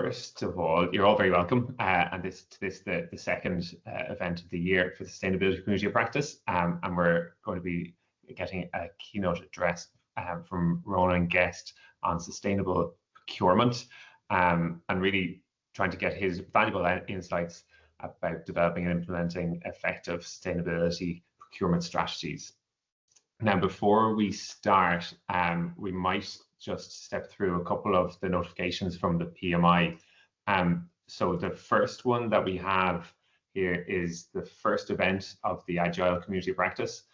first of all, you're all very welcome, and the second event of the year for the Sustainability Community of Practice, and we're going to be getting a keynote address from Ronan Guest on sustainable procurement, and really trying to get his valuable insights about developing and implementing effective sustainability procurement strategies. Now, before we start, we might just step through a couple of the notifications from the PMI. So the first one that we have here is the first event of the Agile Community of Practice.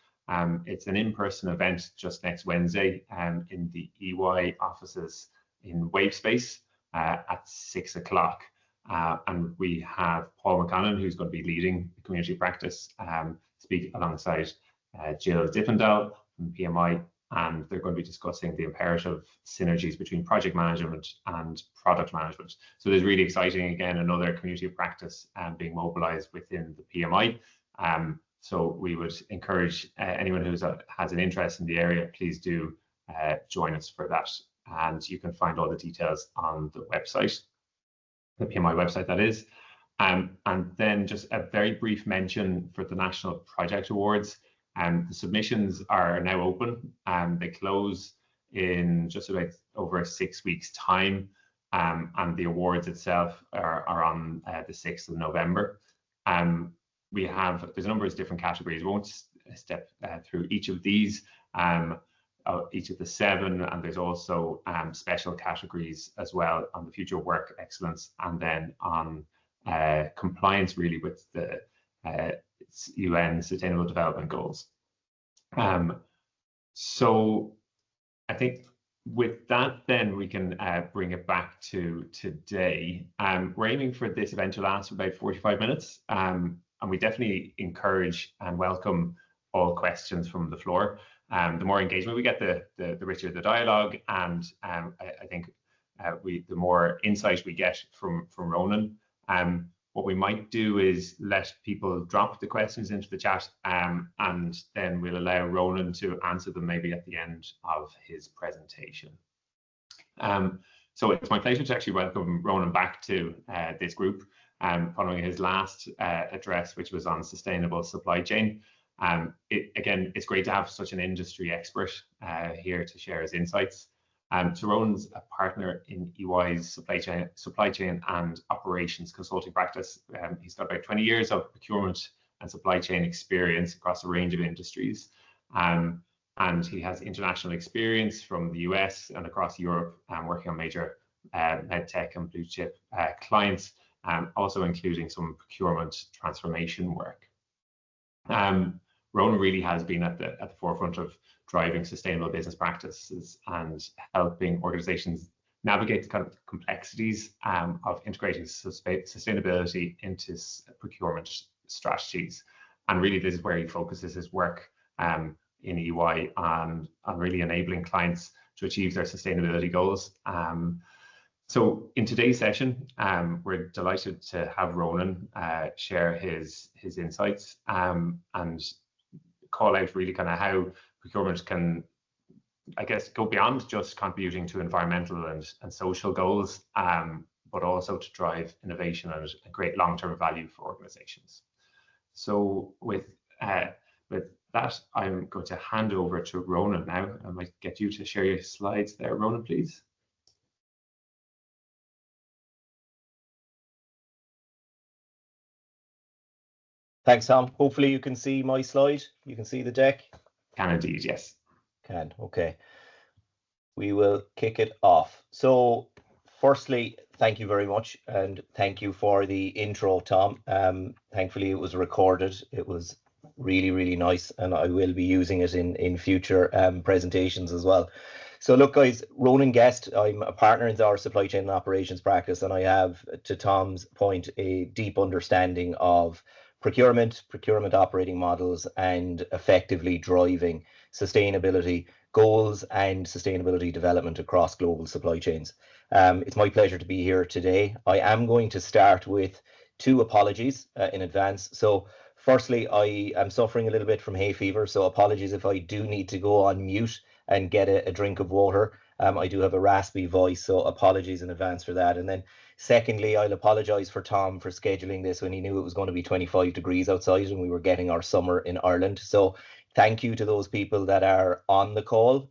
It's an in-person event just next Wednesday in the EY offices in Wavespace at 6 o'clock. And we have Paul McConnon, who's going to be leading the community of practice, speak alongside Jill Dippendale from PMI, and they're going to be discussing the imperative synergies between project management and product management. So it is really exciting, again, another community of practice being mobilized within the PMI. So we would encourage anyone who has an interest in the area, please do join us for that. And you can find all the details on the website, the PMI website, that is. And then just a very brief mention for the National Project Awards. The submissions are now open, and they close in just about over 6 weeks' time, and the awards itself are on the 6th of November. There's a number of different categories. We won't step through each of these, each of the 7, and there's also special categories as well on the future work excellence, and then on compliance really with the UN Sustainable Development Goals. So I think with that, then we can bring it back to today. We're aiming for this event to last for about 45 minutes, and we definitely encourage and welcome all questions from the floor. The more engagement we get, the richer the dialogue, and I think the more insight we get from Ronan. What we might do is let people drop the questions into the chat, and then we'll allow Ronan to answer them maybe at the end of his presentation. So it's my pleasure to actually welcome Ronan back to this group, following his last address, which was on sustainable supply chain. Again, it's great to have such an industry expert here to share his insights. So Ronan's a partner in EY's supply chain and operations consulting practice. He's got about 20 years of procurement and supply chain experience across a range of industries. And he has international experience from the US and across Europe, working on major med tech and blue chip clients, also including some procurement transformation work. Ronan really has been at the forefront of driving sustainable business practices and helping organizations navigate the kind of complexities of integrating sustainability into procurement strategies. And really, this is where he focuses his work in EY on really enabling clients to achieve their sustainability goals. So in today's session, we're delighted to have Ronan share his insights and call out really kind of how procurement can, I guess, go beyond just contributing to environmental and social goals, but also to drive innovation and create long-term value for organizations. So with that, I'm going to hand over to Ronan now. I might get you to share your slides there, Ronan, please. Thanks, Tom. Hopefully you can see my slide. You can see the deck. Can indeed, yes. Can, okay. We will kick it off. So firstly, thank you very much, and thank you for the intro, Tom. Thankfully it was recorded. It was really, really nice, and I will be using it in future presentations as well. So look, guys, Ronan Guest, I'm a partner in our supply chain and operations practice, and I have, to Tom's point, a deep understanding of procurement operating models, and effectively driving sustainability goals and sustainability development across global supply chains. It's my pleasure to be here today. I am going to start with 2 apologies in advance. So firstly, I am suffering a little bit from hay fever, so apologies if I do need to go on mute and get a drink of water. I do have a raspy voice, so apologies in advance for that. And then Secondly, I'll apologise for Tom for scheduling this when he knew it was going to be 25 degrees outside and we were getting our summer in Ireland. So thank you to those people that are on the call.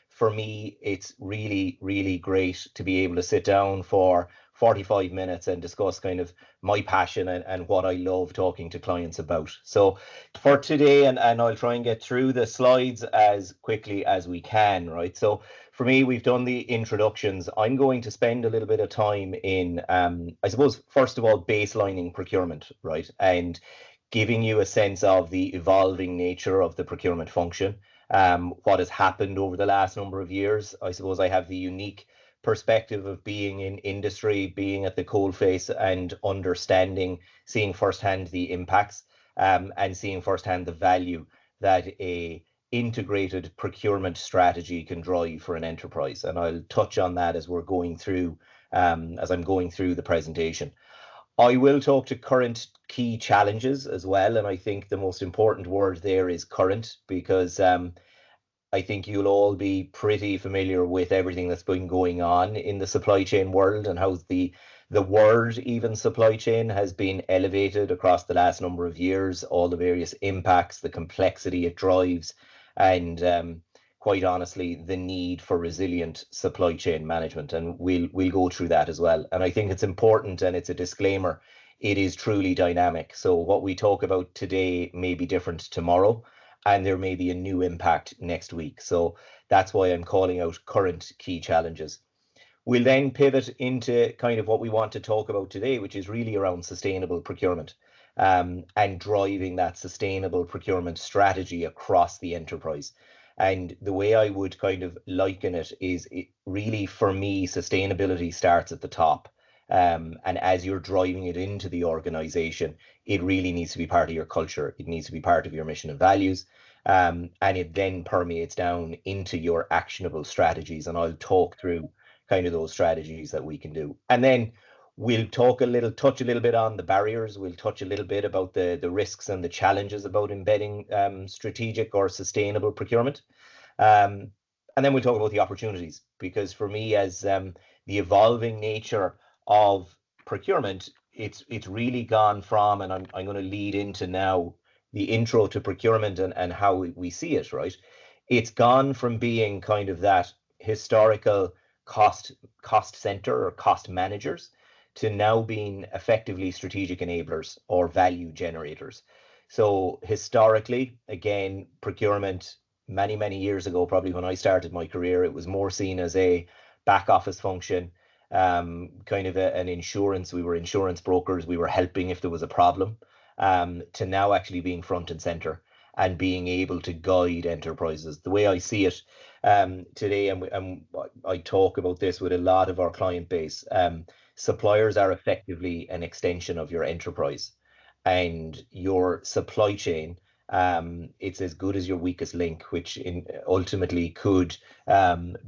For me, it's really, really great to be able to sit down for 45 minutes and discuss kind of my passion and what I love talking to clients about. So for today, and I'll try and get through the slides as quickly as we can, right? So for me, we've done the introductions. I'm going to spend a little bit of time in, I suppose, first of all, baselining procurement, right? And giving you a sense of the evolving nature of the procurement function, what has happened over the last number of years. I suppose I have the unique perspective of being in industry, being at the coalface and understanding, seeing firsthand the impacts, and seeing firsthand the value that a integrated procurement strategy can drive for an enterprise. And I'll touch on that as we're going through, as I'm going through the presentation. I will talk to current key challenges as well. And I think the most important word there is current, because I think you'll all be pretty familiar with everything that's been going on in the supply chain world and how the word even supply chain has been elevated across the last number of years, all the various impacts, the complexity it drives, and quite honestly, the need for resilient supply chain management. And we'll go through that as well. And I think it's important, and it's a disclaimer, it is truly dynamic. So what we talk about today may be different tomorrow, and there may be a new impact next week. So that's why I'm calling out current key challenges. We'll then pivot into kind of what we want to talk about today, which is really around sustainable procurement, and driving that sustainable procurement strategy across the enterprise. And the way I would kind of liken it is, it really, for me, sustainability starts at the top. And as you're driving it into the organization, it really needs to be part of your culture. It needs to be part of your mission and values. And it then permeates down into your actionable strategies. And I'll talk through kind of those strategies that we can do. And then we'll touch a little bit on the barriers. We'll touch a little bit about the risks and the challenges about embedding strategic or sustainable procurement. And then we'll talk about the opportunities, because for me, as the evolving nature of procurement, it's really gone from, and I'm going to lead into now the intro to procurement and how we see it, right? It's gone from being kind of that historical cost center or cost managers to now being effectively strategic enablers or value generators. So historically, again, procurement many years ago, probably when I started my career, it was more seen as a back office function, kind of an insurance. We were insurance brokers. We were helping if there was a problem, to now actually being front and center and being able to guide enterprises. The way I see it today, and I talk about this with a lot of our client base, suppliers are effectively an extension of your enterprise, and your supply chain, it's as good as your weakest link, which ultimately could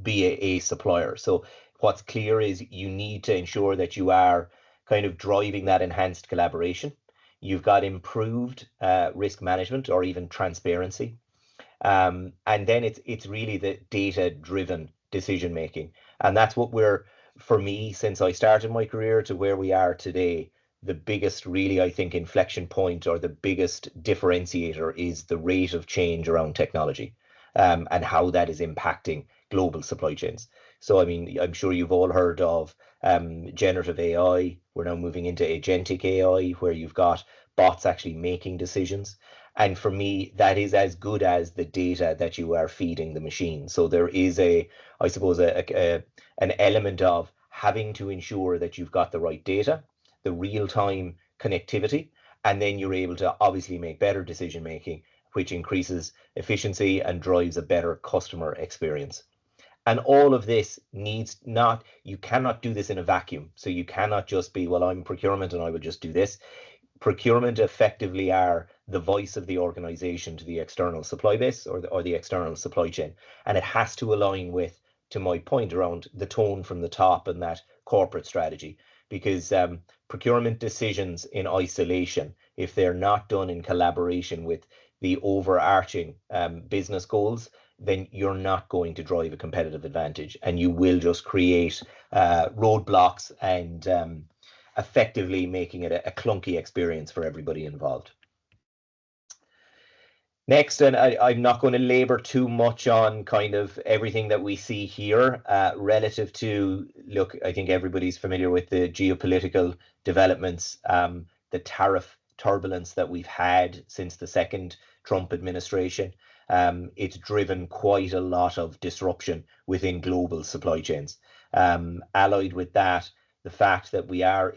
be a supplier. So what's clear is you need to ensure that you are kind of driving that enhanced collaboration. You've got improved risk management or even transparency. And then it's really the data-driven decision making. And that's what for me, since I started my career to where we are today, the biggest really, I think, inflection point or the biggest differentiator is the rate of change around technology, and how that is impacting global supply chains. So, I mean, I'm sure you've all heard of generative AI. We're now moving into agentic AI, where you've got bots actually making decisions. And for me, that is as good as the data that you are feeding the machine. So there is I suppose, an element of having to ensure that you've got the right data, the real-time connectivity, and then you're able to obviously make better decision making, which increases efficiency and drives a better customer experience. And all of this you cannot do this in a vacuum. So you cannot just be, well, I'm procurement and I will just do this. Procurement effectively are the voice of the organization to the external supply base or the external supply chain. And it has to align with, to my point around the tone from the top and that corporate strategy, because procurement decisions in isolation, if they're not done in collaboration with the overarching business goals, then you're not going to drive a competitive advantage, and you will just create roadblocks and effectively making it a clunky experience for everybody involved. Next, and I'm not going to labor too much on kind of everything that we see here relative to, look, I think everybody's familiar with the geopolitical developments, the tariff turbulence that we've had since the second Trump administration. It's driven quite a lot of disruption within global supply chains. Allied with that, the fact that we are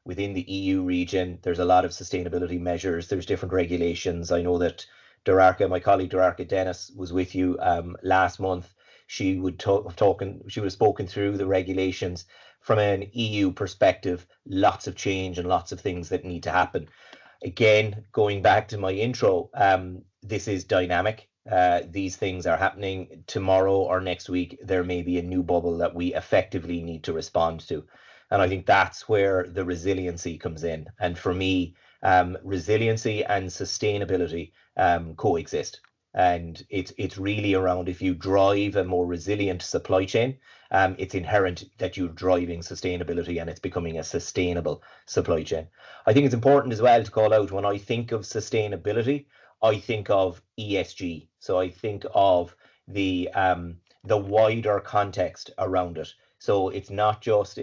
within the EU region, there's a lot of sustainability measures, there's different regulations. I know that my colleague Durarka Dennis was with you last month. She would have spoken through the regulations from an EU perspective, lots of change and lots of things that need to happen. Again, going back to my intro, this is dynamic. These things are happening tomorrow or next week. There may be a new bubble that we effectively need to respond to. And I think that's where the resiliency comes in. And for me, resiliency and sustainability coexist. And it's really around, if you drive a more resilient supply chain, it's inherent that you're driving sustainability and it's becoming a sustainable supply chain. I think it's important as well to call out, when I think of sustainability, I think of ESG. So I think of the wider context around it. So it's not just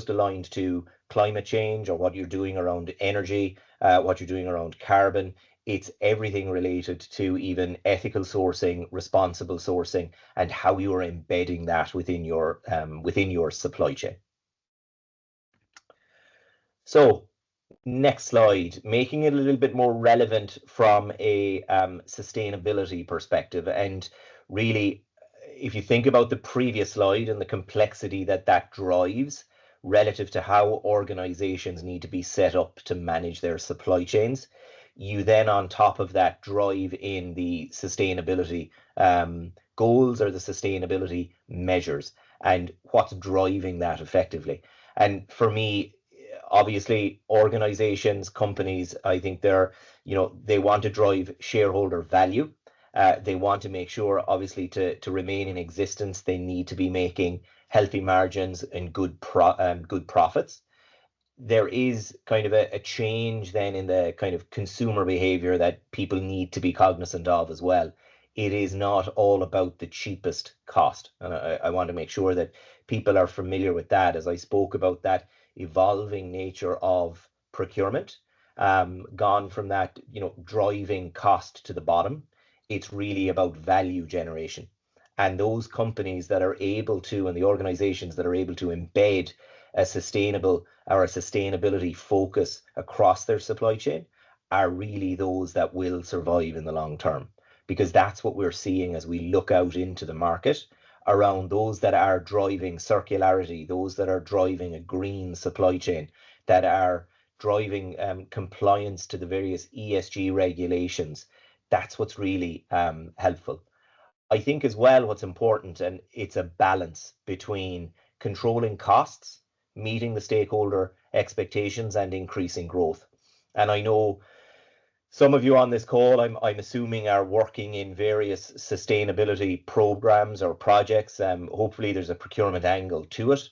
aligned to climate change or what you're doing around energy, what you're doing around carbon. It's everything related to even ethical sourcing, responsible sourcing, and how you are embedding that within your supply chain. So next slide, making it a little bit more relevant from a sustainability perspective. And really, if you think about the previous slide and the complexity that drives relative to how organizations need to be set up to manage their supply chains, you then on top of that drive in the sustainability goals or the sustainability measures and what's driving that effectively. And for me, obviously, organizations, companies, I think they want to drive shareholder value. They want to make sure, obviously, to remain in existence, they need to be making healthy margins and good profits. There is kind of a change then in the kind of consumer behavior that people need to be cognizant of as well. It is not all about the cheapest cost. And I want to make sure that people are familiar with that, as I spoke about that evolving nature of procurement, gone from that, driving cost to the bottom. It's really about value generation. And those companies that are able to, and the organizations that are able to embed a sustainable or a sustainability focus across their supply chain are really those that will survive in the long term, because that's what we're seeing as we look out into the market around those that are driving circularity, those that are driving a green supply chain, that are driving compliance to the various ESG regulations. That's what's really helpful. I think as well what's important, and it's a balance between controlling costs, meeting the stakeholder expectations, and increasing growth. And I know some of you on this call, I'm assuming, are working in various sustainability programs or projects. Hopefully there's a procurement angle to it.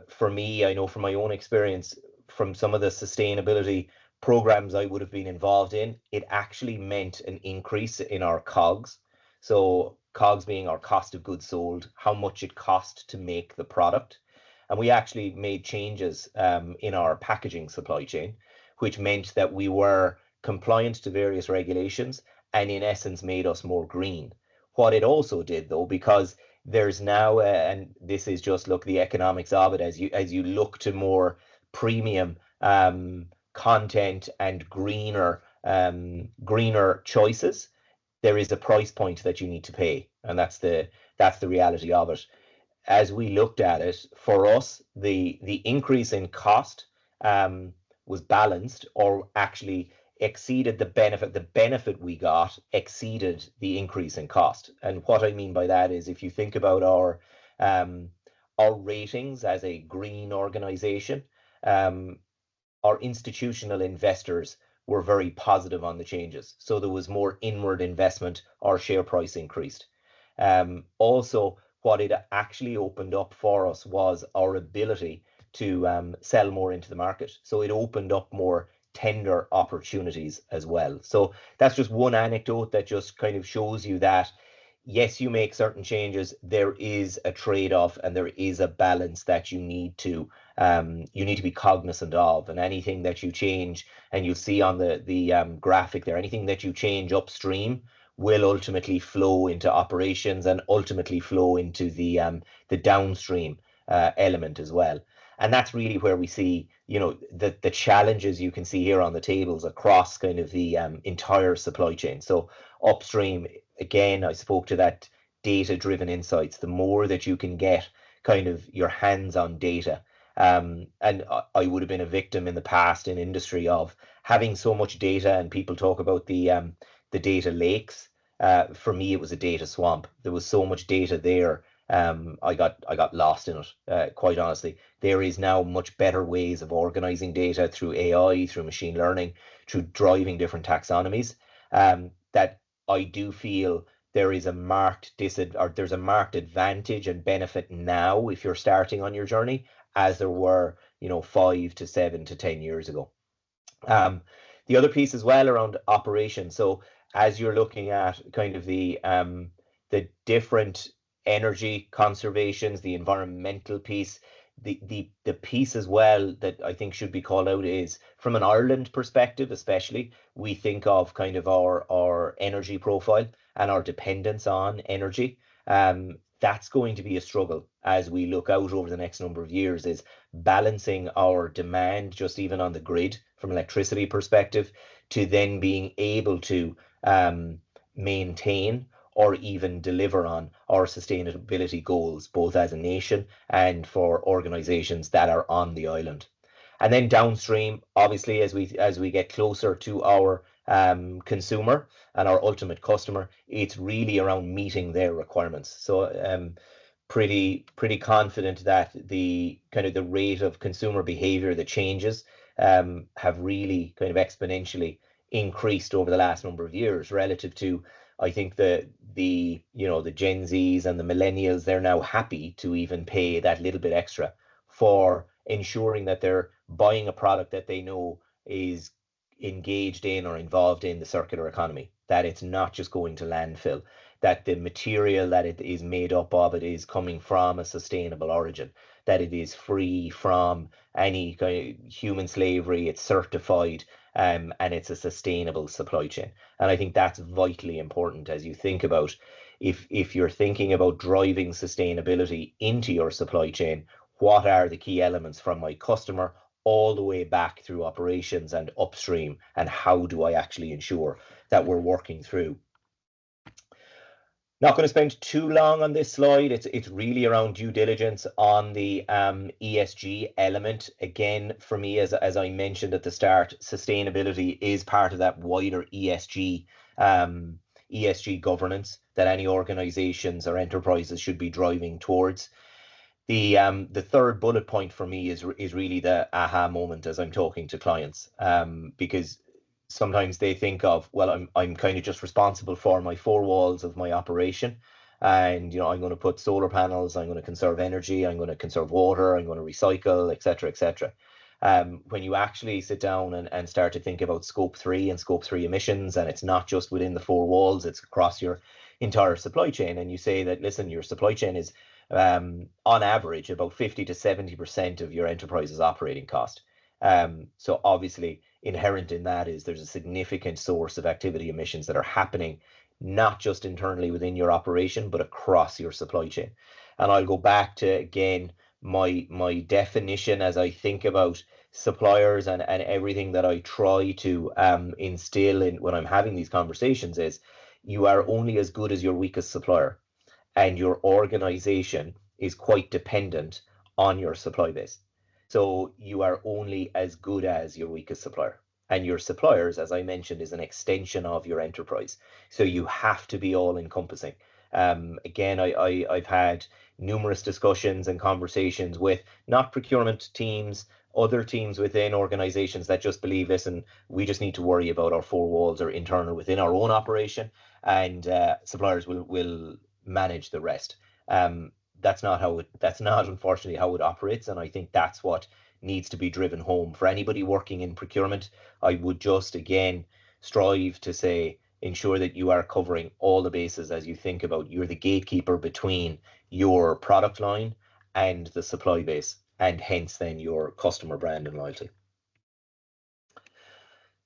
For me, I know from my own experience, from some of the sustainability programs I would have been involved in, it actually meant an increase in our COGS. So COGS being our cost of goods sold, how much it cost to make the product. And we actually made changes in our packaging supply chain, which meant that we were compliant to various regulations and in essence made us more green. What it also did, though, because there's now, and this is just, look, the economics of it, as you look to more premium content and greener choices, there is a price point that you need to pay, and that's the reality of it. As we looked at it, for us, the increase in cost was balanced, or actually exceeded the benefit. The benefit we got exceeded the increase in cost. And what I mean by that is, if you think about our ratings as a green organization, our institutional investors were very positive on the changes. So there was more inward investment, our share price increased. Also, what it actually opened up for us was our ability to sell more into the market. So it opened up more tender opportunities as well. So that's just one anecdote that just kind of shows you that yes, you make certain changes, there is a trade-off and there is a balance that you need to be cognizant of. And anything that you change, and you'll see on the graphic there, anything that you change upstream will ultimately flow into operations and ultimately flow into the downstream element as well. And that's really where we see, you know, the challenges you can see here on the tables across kind of the entire supply chain. So upstream, again, I spoke to that data-driven insights. The more that you can get kind of your hands on data, and I would have been a victim in the past in industry of having so much data, and people talk about the data lakes. For me, it was a data swamp. There was so much data there. I got lost in it, quite honestly. There is now much better ways of organizing data through AI, through machine learning, through driving different taxonomies, that I do feel there is a marked there's a marked advantage and benefit now if you're starting on your journey, as there were, you know, 5 to 7 to 10 years ago. The other piece as well around operations. So as you're looking at kind of the different energy conservations, the environmental piece, the piece as well that I think should be called out is from an Ireland perspective, especially, we think of kind of our energy profile and our dependence on energy. That's going to be a struggle as we look out over the next number of years, is balancing our demand just even on the grid from electricity perspective to then being able to maintain or even deliver on our sustainability goals, both as a nation and for organizations that are on the island. And then downstream, obviously, as we get closer to our consumer and our ultimate customer, it's really around meeting their requirements. So pretty confident that the kind of the rate of consumer behavior, the changes have really kind of exponentially increased over the last number of years relative to, I think, the Gen Zs and the millennials. They're now happy to even pay that little bit extra for ensuring that they're buying a product that they know is engaged in or involved in the circular economy, that it's not just going to landfill, that the material that it is made up of, it is coming from a sustainable origin, that it is free from any kind of human slavery, it's certified, and it's a sustainable supply chain. And I think that's vitally important as you think about, if you're thinking about driving sustainability into your supply chain, what are the key elements from my customer all the way back through operations and upstream, and how do I actually ensure that we're working through? Not going to spend too long on this slide. It's really around due diligence on the ESG element. Again, for me, as I mentioned at the start, sustainability is part of that wider ESG governance that any organizations or enterprises should be driving towards. The third bullet point for me is really the aha moment as I'm talking to clients, because sometimes they think of, well, I'm kind of just responsible for my four walls of my operation, and I'm going to put solar panels, I'm going to conserve energy, I'm going to conserve water, I'm going to recycle, etc., etc. When you actually sit down and start to think about scope 3 and scope 3 emissions, and it's not just within the four walls, it's across your entire supply chain, and you say that, listen, your supply chain is on average about 50 to 70% of your enterprise's operating cost. So obviously inherent in that is there's a significant source of activity emissions that are happening not just internally within your operation, but across your supply chain. And I'll go back to, again, my definition as I think about suppliers and everything that I try to instill in when I'm having these conversations is, you are only as good as your weakest supplier, and your organization is quite dependent on your supply base. So you are only as good as your weakest supplier, and your suppliers, as I mentioned, is an extension of your enterprise. So you have to be all encompassing. Again, I've had numerous discussions and conversations with not procurement teams, other teams within organizations that just believe, listen, we just need to worry about our four walls or internal within our own operation, and suppliers will manage the rest. That's not unfortunately how it operates, and I think that's what needs to be driven home for anybody working in procurement. I would just again strive to say, ensure that you are covering all the bases as you think about you're the gatekeeper between your product line and the supply base, and hence then your customer brand and loyalty.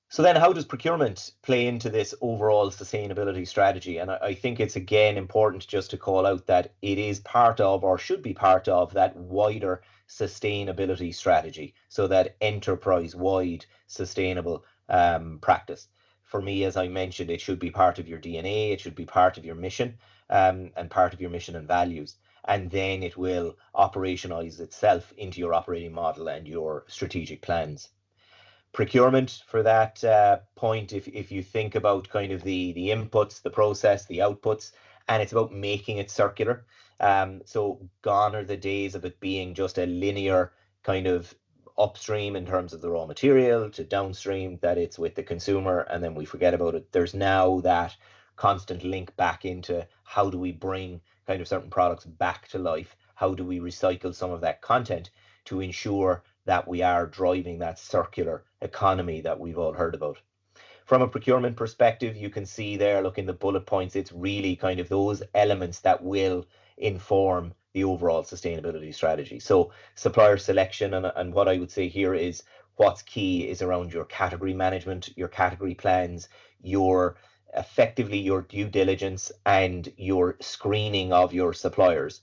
So then how does procurement play into this overall sustainability strategy? And I think it's again important just to call out that it is part of, or should be part of, that wider sustainability strategy. So that enterprise-wide sustainable practice. For me, as I mentioned, it should be part of your DNA, it should be part of your mission, and part of your mission and values. And then it will operationalize itself into your operating model and your strategic plans. Procurement, for that point, if you think about kind of the inputs, the process, the outputs, and it's about making it circular. So gone are the days of it being just a linear kind of upstream in terms of the raw material to downstream, that it's with the consumer and then we forget about it. There's now that constant link back into how do we bring kind of certain products back to life? How do we recycle some of that content to ensure that we are driving that circular economy that we've all heard about? From a procurement perspective, you can see there, look in the bullet points, it's really kind of those elements that will inform the overall sustainability strategy. So supplier selection, and what I would say here is what's key is around your category management, your category plans, your effectively your due diligence and your screening of your suppliers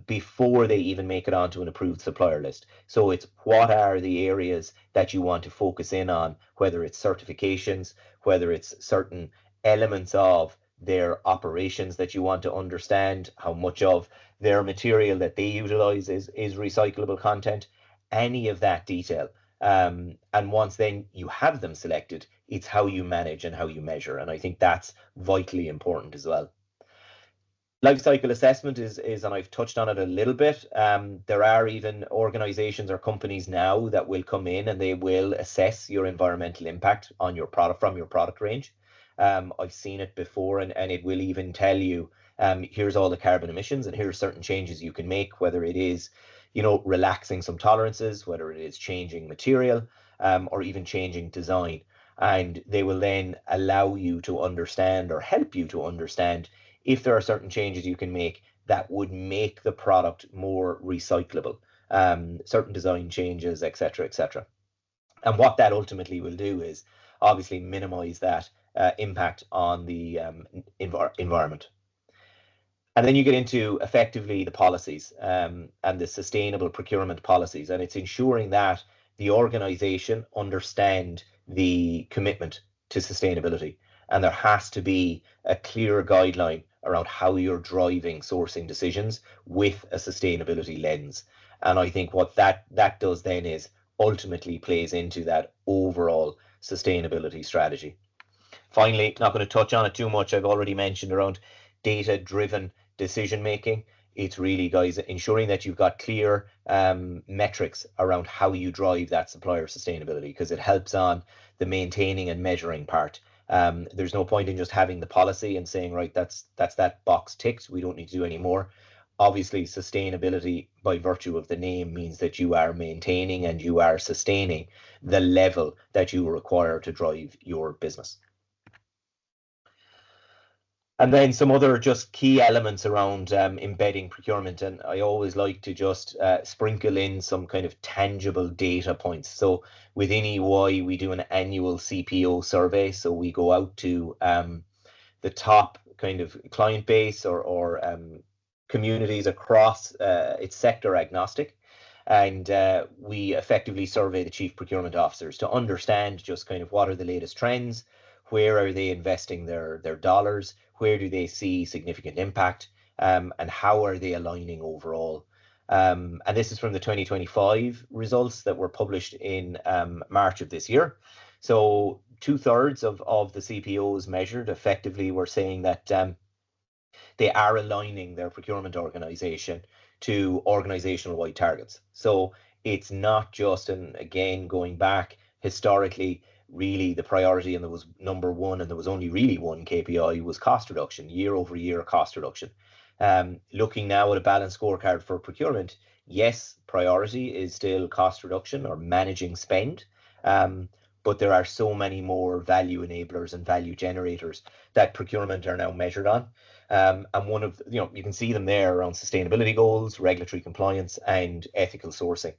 before they even make it onto an approved supplier list. So it's what are the areas that you want to focus in on, whether it's certifications, whether it's certain elements of their operations that you want to understand, how much of their material that they utilize is recyclable content, any of that detail. And once then you have them selected, it's how you manage and how you measure. And I think that's vitally important as well. Life cycle assessment is, and I've touched on it a little bit. There are even organizations or companies now that will come in and they will assess your environmental impact on your product from your product range. I've seen it before, and it will even tell you, here's all the carbon emissions and here's certain changes you can make, whether it is, relaxing some tolerances, whether it is changing material, or even changing design. And they will then allow you to understand or help you to understand if there are certain changes you can make that would make the product more recyclable, certain design changes, etc., etc. And what that ultimately will do is obviously minimize that impact on the environment. And then you get into effectively the policies and the sustainable procurement policies, and it's ensuring that the organization understand the commitment to sustainability. And there has to be a clear guideline around how you're driving sourcing decisions with a sustainability lens. And I think what that does then is ultimately plays into that overall sustainability strategy. Finally, not going to touch on it too much. I've already mentioned around data-driven decision making. It's really, guys, ensuring that you've got clear metrics around how you drive that supplier sustainability, because it helps on the maintaining and measuring part. There's no point in just having the policy and saying, right, that's that box ticked, we don't need to do any more. Obviously, sustainability by virtue of the name means that you are maintaining and you are sustaining the level that you require to drive your business. And then some other just key elements around embedding procurement. And I always like to just sprinkle in some kind of tangible data points. So within EY, we do an annual CPO survey. So we go out to the top kind of client base or communities across, it's sector agnostic. And we effectively survey the chief procurement officers to understand just kind of what are the latest trends, where are they investing their dollars, where do they see significant impact, and how are they aligning overall. And this is from the 2025 results that were published in March of this year. So 2/3 of the CPOs measured effectively were saying that they are aligning their procurement organization to organizational wide targets. So it's not just, and again, going back historically, really the priority, and there was number one, and there was only really one KPI, was cost reduction, year over year cost reduction. Looking now at a balanced scorecard for procurement, yes, priority is still cost reduction or managing spend. But there are so many more value enablers and value generators that procurement are now measured on. And one of, you can see them there around sustainability goals, regulatory compliance, and ethical sourcing.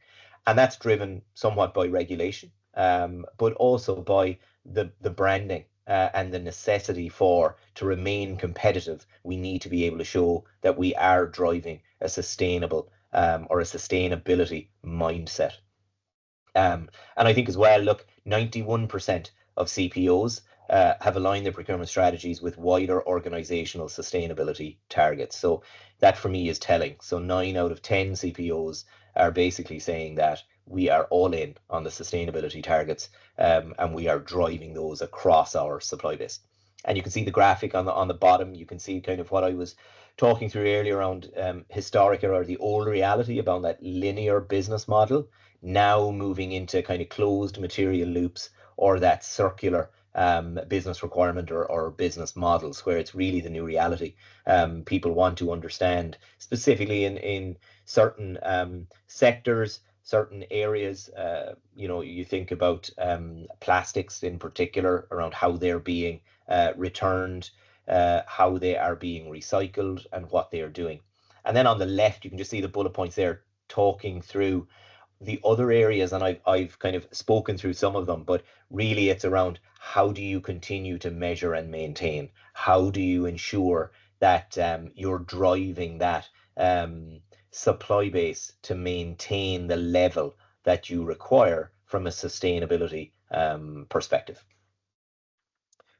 And that's driven somewhat by regulation, but also by the branding and the necessity to remain competitive. We need to be able to show that we are driving a sustainable or a sustainability mindset. And I think as well, look, 91% of CPOs have aligned their procurement strategies with wider organizational sustainability targets. So that for me is telling. So 9 out of 10 CPOs are basically saying that we are all in on the sustainability targets, and we are driving those across our supply base. And you can see the graphic on the bottom. You can see kind of what I was talking through earlier around historical or the old reality about that linear business model, now moving into kind of closed material loops or that circular business requirement or business models, where it's really the new reality. People want to understand specifically in certain sectors, certain areas. You think about plastics in particular, around how they're being returned, how they are being recycled, and what they are doing. And then on the left, you can just see the bullet points there talking through the other areas, and I've kind of spoken through some of them, but really it's around how do you continue to measure and maintain? How do you ensure that you're driving that supply base to maintain the level that you require from a sustainability perspective?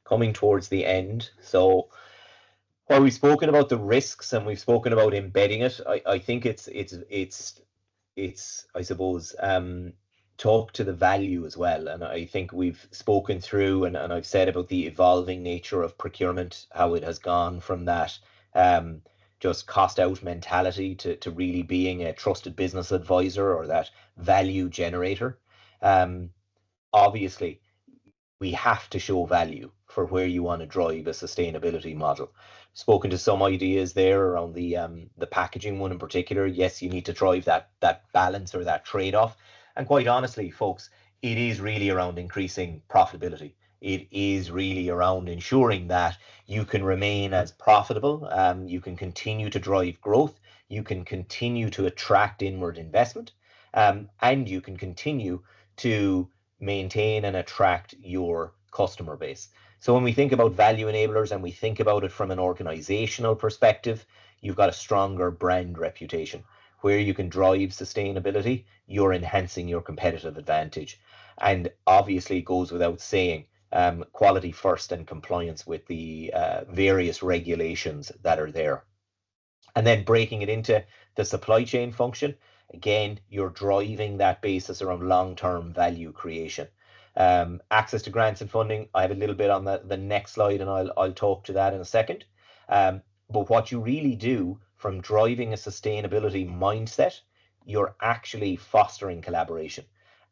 Coming towards the end, so while we've spoken about the risks and we've spoken about embedding it, I think it's I suppose talk to the value as well. And I think we've spoken through and I've said about the evolving nature of procurement, how it has gone from that just cost out mentality to really being a trusted business advisor or that value generator. Obviously, we have to show value for where you want to drive a sustainability model. Spoken to some ideas there around the packaging one in particular. Yes, you need to drive that balance or that trade-off. And quite honestly, folks, it is really around increasing profitability. It is really around ensuring that you can remain as profitable, you can continue to drive growth, you can continue to attract inward investment, and you can continue to maintain and attract your customer base. So when we think about value enablers and we think about it from an organizational perspective, you've got a stronger brand reputation. Where you can drive sustainability, you're enhancing your competitive advantage. And obviously it goes without saying, quality first and compliance with the various regulations that are there. And then breaking it into the supply chain function, again, you're driving that basis around long-term value creation. Access to grants and funding, I have a little bit on the next slide and I'll talk to that in a second. But what you really do from driving a sustainability mindset, you're actually fostering collaboration.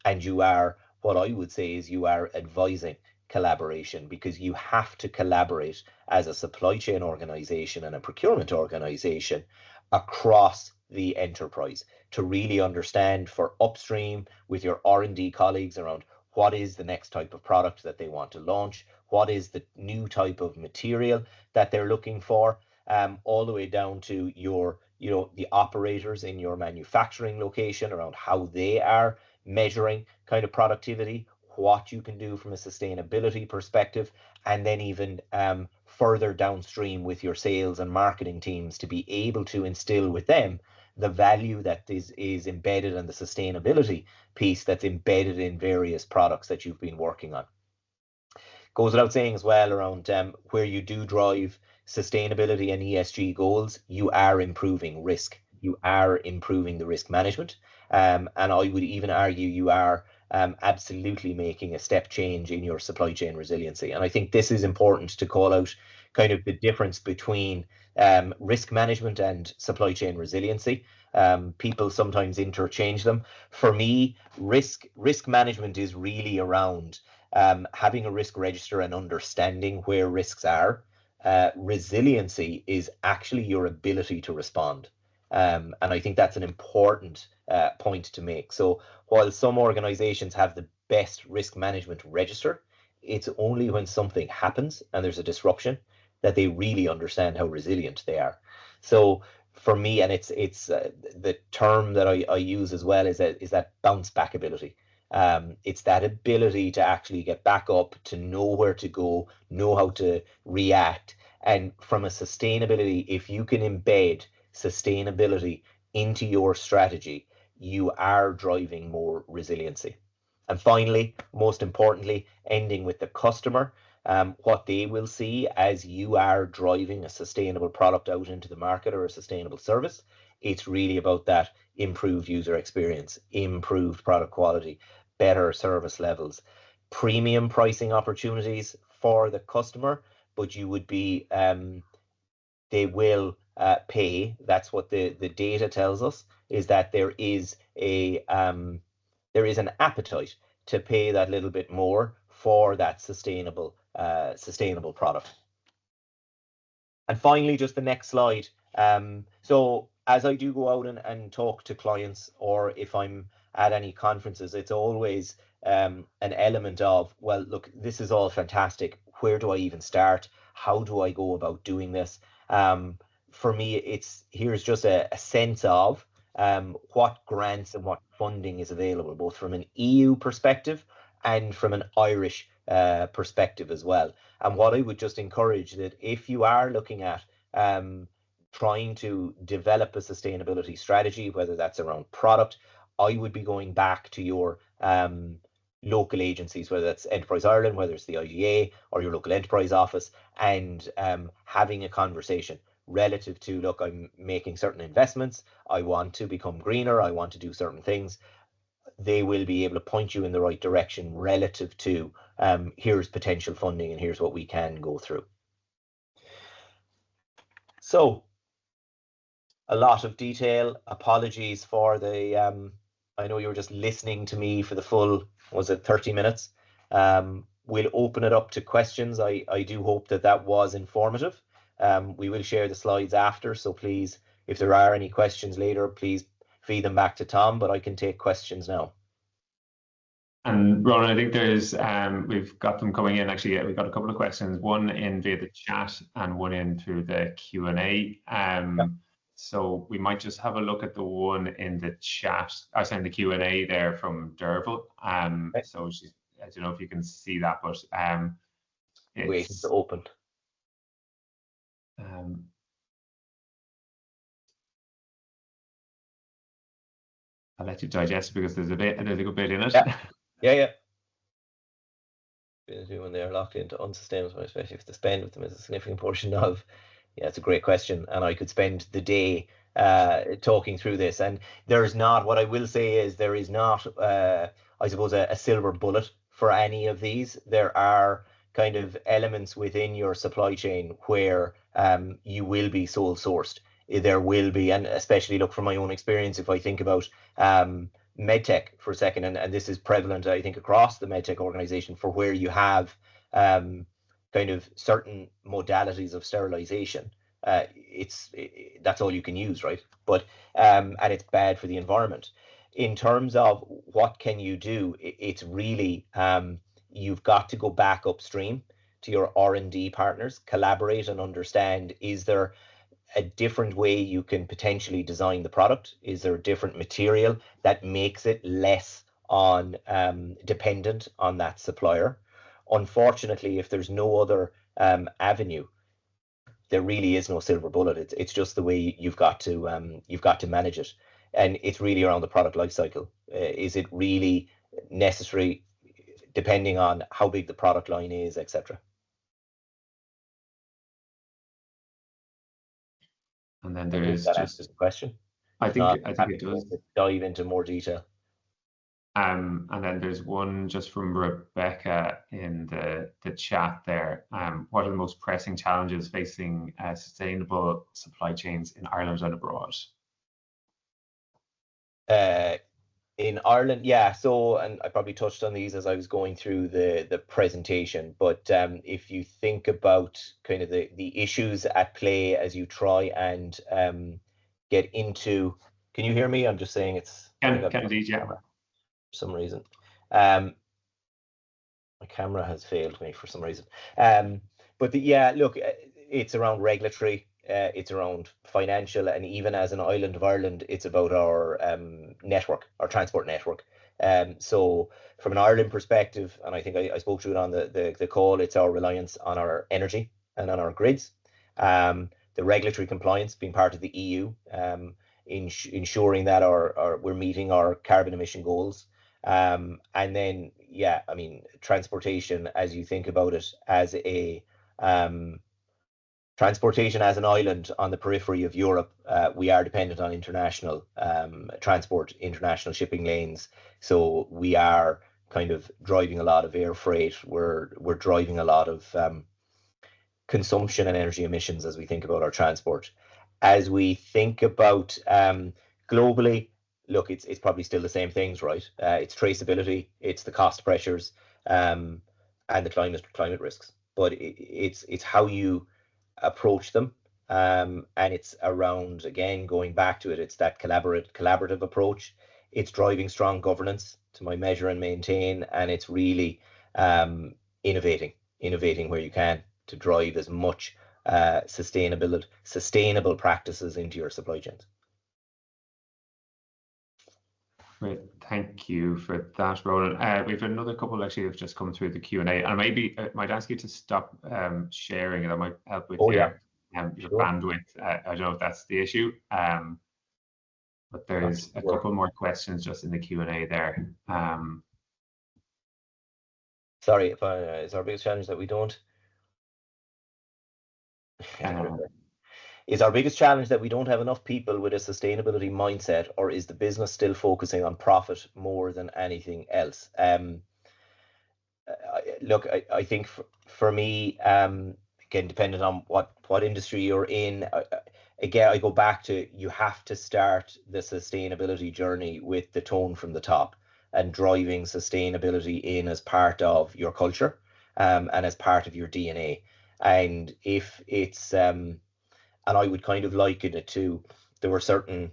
And you are, what I would say is you are advising collaboration, because you have to collaborate as a supply chain organization and a procurement organization across the enterprise to really understand for upstream with your R&D colleagues around what is the next type of product that they want to launch, what is the new type of material that they're looking for, all the way down to your, the operators in your manufacturing location around how they are measuring kind of productivity, what you can do from a sustainability perspective, and then even further downstream with your sales and marketing teams to be able to instill with them the value that is embedded in the sustainability piece that's embedded in various products that you've been working on. Goes without saying as well around where you do drive sustainability and ESG goals, you are improving risk. You are improving the risk management. And I would even argue you are absolutely making a step change in your supply chain resiliency. And I think this is important to call out kind of the difference between risk management and supply chain resiliency. People sometimes interchange them. For me, risk management is really around having a risk register and understanding where risks are. Resiliency is actually your ability to respond. And I think that's an important point to make. So while some organizations have the best risk management register, it's only when something happens and there's a disruption that they really understand how resilient they are. So for me, and it's the term that I use as well is that bounce back ability. It's that ability to actually get back up, to know where to go, know how to react. And from a sustainability, if you can embed sustainability into your strategy, you are driving more resiliency. And finally, most importantly, ending with the customer, what they will see as you are driving a sustainable product out into the market or a sustainable service, it's really about that improved user experience, improved product quality, better service levels, premium pricing opportunities for the customer, but you would be, they will pay. That's what the data tells us, is that there is an appetite to pay that little bit more for that sustainable product. And finally, just the next slide. So as I do go out and talk to clients, or if I'm at any conferences, it's always an element of, well, look, this is all fantastic. Where do I even start? How do I go about doing this? For me, here's just a sense of what grants and what funding is available, both from an EU perspective and from an Irish perspective as well. And what I would just encourage, that if you are looking at trying to develop a sustainability strategy, whether that's around product, I would be going back to your local agencies, whether that's Enterprise Ireland, whether it's the IGA or your local enterprise office, and having a conversation relative to, look, I'm making certain investments, I want to become greener, I want to do certain things. They will be able to point you in the right direction relative to here's potential funding and here's what we can go through. So a lot of detail. Apologies for the I know you were just listening to me for the full, was it 30 minutes? We'll open it up to questions. I do hope that was informative. We will share the slides after, so please, if there are any questions later, please feed them back to Tom, but I can take questions now. And Ron, I think there's we've got them coming in. Actually, yeah, we've got a couple of questions, one in via the chat and one in through the Q&A. So we might just have a look at the one in the chat. I sent the Q&A there from Derval. So I don't know if you can see that, but it's waiting to open. I'll let you digest, because there's a good bit in it. Yeah. When they're locked into unsustainable, especially if the spend with them is a significant portion of. Yeah, it's a great question, and I could spend the day talking through this. And there's not, what I will say is, there is not, I suppose, a silver bullet for any of these. There are kind of elements within your supply chain where you will be sole sourced. There will be, and especially, look, from my own experience, if I think about medtech for a second, and this is prevalent, I think, across the medtech organization, for where you have kind of certain modalities of sterilization, that's all you can use, right? But and it's bad for the environment. In terms of what can you do, it's really you've got to go back upstream to your R&D partners, collaborate and understand, is there a different way you can potentially design the product? Is there a different material that makes it less on dependent on that supplier? Unfortunately, if there's no other avenue, there really is no silver bullet. It's just the way you've got to manage it, and it's really around the product life cycle. Is it really necessary, depending on how big the product line is, etc. And then there is that just answers the question. I think it does. Dive into more detail. And then there's one just from Rebecca in the chat there. What are the most pressing challenges facing sustainable supply chains in Ireland and abroad? In Ireland, yeah. So, and I probably touched on these as I was going through the presentation, but if you think about kind of the issues at play as you try and get into, can you hear me? I'm just saying it's Can indeed, yeah. For some reason. My camera has failed me for some reason. But yeah, look, it's around regulatory, it's around financial, and even as an island of Ireland, it's about our network, our transport network. So from an Ireland perspective, and I think I spoke to it on the call, it's our reliance on our energy and on our grids. The regulatory compliance being part of the EU, ensuring that we're meeting our carbon emission goals. And then, yeah, I mean, transportation, as you think about it as a transportation as an island on the periphery of Europe, we are dependent on international transport, international shipping lanes. So we are kind of driving a lot of air freight. We're driving a lot of consumption and energy emissions as we think about our transport. As we think about globally, look, it's probably still the same things, right? It's traceability, it's the cost pressures, and the climate risks. But it's how you approach them, and it's around, again, going back to it. It's that collaborative approach. It's driving strong governance to my measure and maintain, and it's really innovating where you can to drive as much sustainable practices into your supply chains. Great, thank you for that, Roland. We have another couple actually have just come through the Q&A, and maybe I might ask you to stop sharing, and that might help with your bandwidth. I don't know if that's the issue, but there's a couple more questions just in the Q&A there. Sorry, is our biggest challenge that we don't? Is our biggest challenge that we don't have enough people with a sustainability mindset, or is the business still focusing on profit more than anything else? Look, I think for me, again, depending on what industry you're in, again, I go back to, you have to start the sustainability journey with the tone from the top and driving sustainability in as part of your culture, and as part of your DNA. And if it's and I would kind of liken it to, there were certain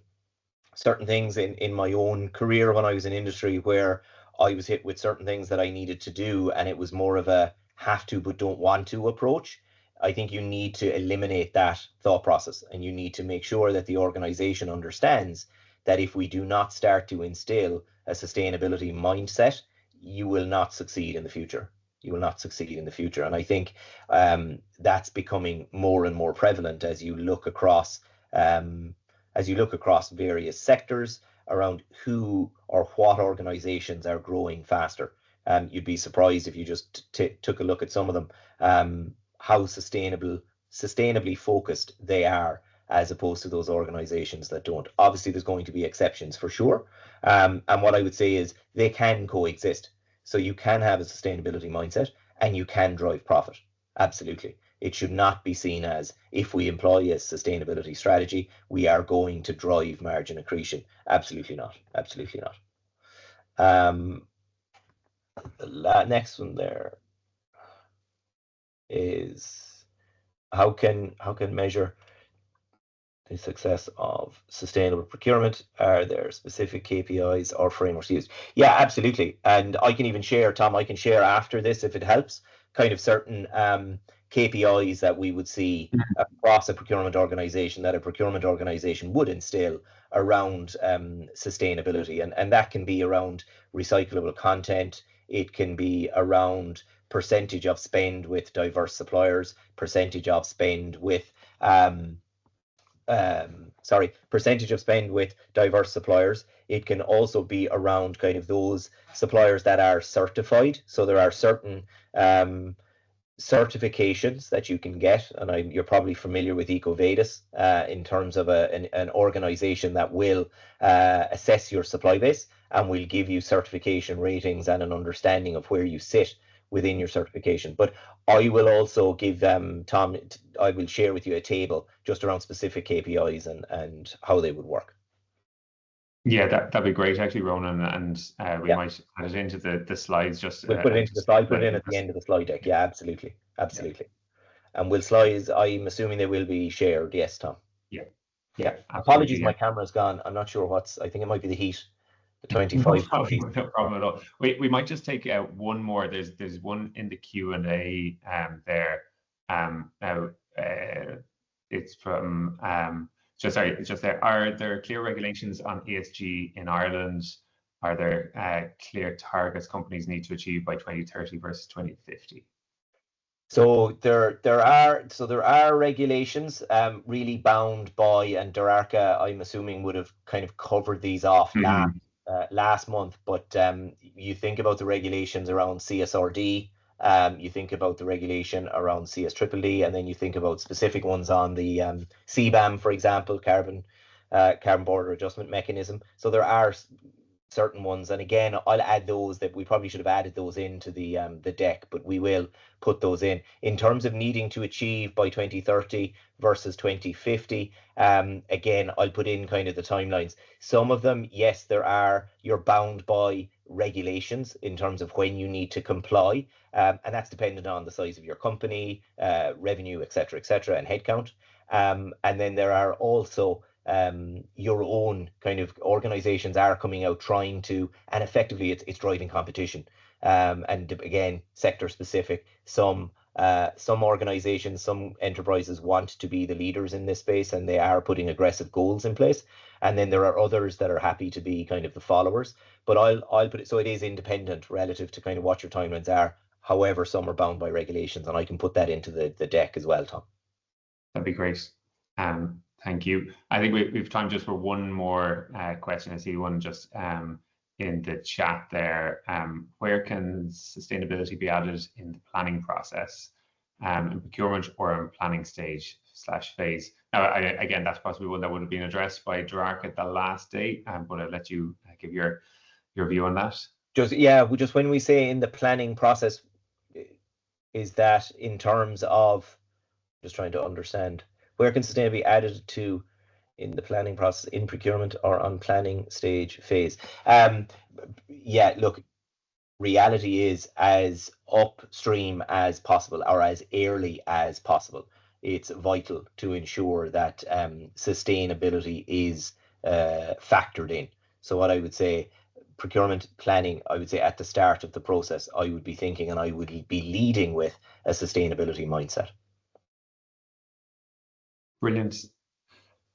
things in my own career when I was in industry where I was hit with certain things that I needed to do, and it was more of a have to but don't want to approach. I think you need to eliminate that thought process, and you need to make sure that the organization understands that if we do not start to instill a sustainability mindset, you will not succeed in the future. You will not succeed in the future. And I think that's becoming more and more prevalent as you look across various sectors around who or what organizations are growing faster. You'd be surprised if you just took a look at some of them, how sustainably focused they are, as opposed to those organizations that don't. Obviously, there's going to be exceptions for sure. And what I would say is they can coexist. So you can have a sustainability mindset and you can drive profit. Absolutely. It should not be seen as, if we employ a sustainability strategy, we are going to drive margin accretion. Absolutely not. Absolutely not. The next one there is, how can measure the success of sustainable procurement? Are there specific KPIs or frameworks used? Yeah, absolutely. And I can even share, Tom, I can share after this, if it helps, kind of certain KPIs that we would see across a procurement organization, that a procurement organization would instill around sustainability. And that can be around recyclable content. It can be around percentage of spend with diverse suppliers, percentage of spend with percentage of spend with diverse suppliers. It can also be around kind of those suppliers that are certified. So there are certain certifications that you can get, and you're probably familiar with EcoVadis in terms of an organization that will assess your supply base and will give you certification ratings and an understanding of where you sit within your certification. But I will also give Tom, I will share with you a table just around specific KPIs and how they would work. Yeah, that'd be great actually, Ronan, and we might add it into the slides. We'll put it into the slide, put it in at the end of the slide deck. Yeah, absolutely. And will slides, I'm assuming they will be shared. Yes, Tom. Yeah. Apologies, my camera's gone. I'm not sure I think it might be the heat. The 25. No problem at all. We might just take one more. There's one in the Q&A there. Now it's from just there. Are there clear regulations on ESG in Ireland? Are there clear targets companies need to achieve by 2030 versus 2050? So there are regulations really bound by, and Durarca, I'm assuming, would have kind of covered these off last month. But you think about the regulations around CSRD, you think about the regulation around CSDDD, and then you think about specific ones on the CBAM, for example, carbon border adjustment mechanism. So there are certain ones, and again, I'll add those. That we probably should have added those into the deck, but we will put those in terms of needing to achieve by 2030 versus 2050. Again, I'll put in kind of the timelines. Some of them, yes, you're bound by regulations in terms of when you need to comply, and that's dependent on the size of your company, revenue, etc., and headcount. And then there are also your own kind of organizations are coming out trying to, and effectively it's driving competition, and again, sector specific. Some organizations, some enterprises want to be the leaders in this space, and they are putting aggressive goals in place, and then there are others that are happy to be kind of the followers. But I'll put it so it is independent relative to kind of what your timelines are. However, some are bound by regulations, and I can put that into the deck as well, Tom. That'd be great. Thank you. I think we've time just for one more question. I see one just in the chat there. Where can sustainability be added in the planning process, in procurement or in planning stage/phase? Now, again, that's possibly one that would have been addressed by Durarca at the last day, but I'll let you give your view on that. Just when we say in the planning process, is that in terms of, just trying to understand, where can sustainability be added to in the planning process, in procurement or on planning stage phase? Yeah, look, reality is as upstream as possible or as early as possible. It's vital to ensure that sustainability is factored in. So what I would say, procurement planning, I would say at the start of the process, I would be thinking and I would be leading with a sustainability mindset. Brilliant.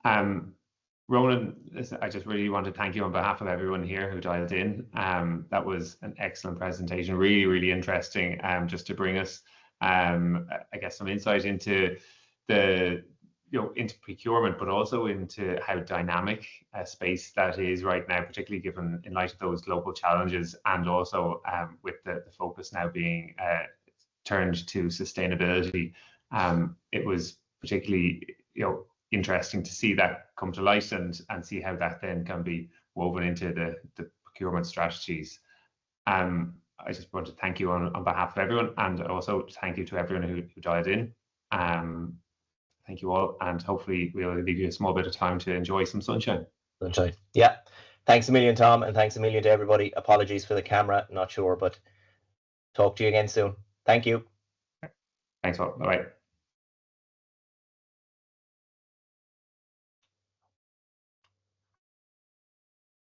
Ronan, listen, I just really want to thank you on behalf of everyone here who dialed in. That was an excellent presentation, really, really interesting, just to bring us, I guess, some insight into into procurement, but also into how dynamic a space that is right now, particularly given in light of those global challenges, and also with the focus now being turned to sustainability. It was particularly interesting to see that come to light and see how that then can be woven into the procurement strategies. I just want to thank you on behalf of everyone, and also thank you to everyone who dialed in. Thank you all, and hopefully we'll leave you a small bit of time to enjoy some sunshine. Yeah. Thanks a million, Tom, and thanks a million to everybody. Apologies for the camera, not sure, but talk to you again soon. Thank you. Thanks all. Bye-bye.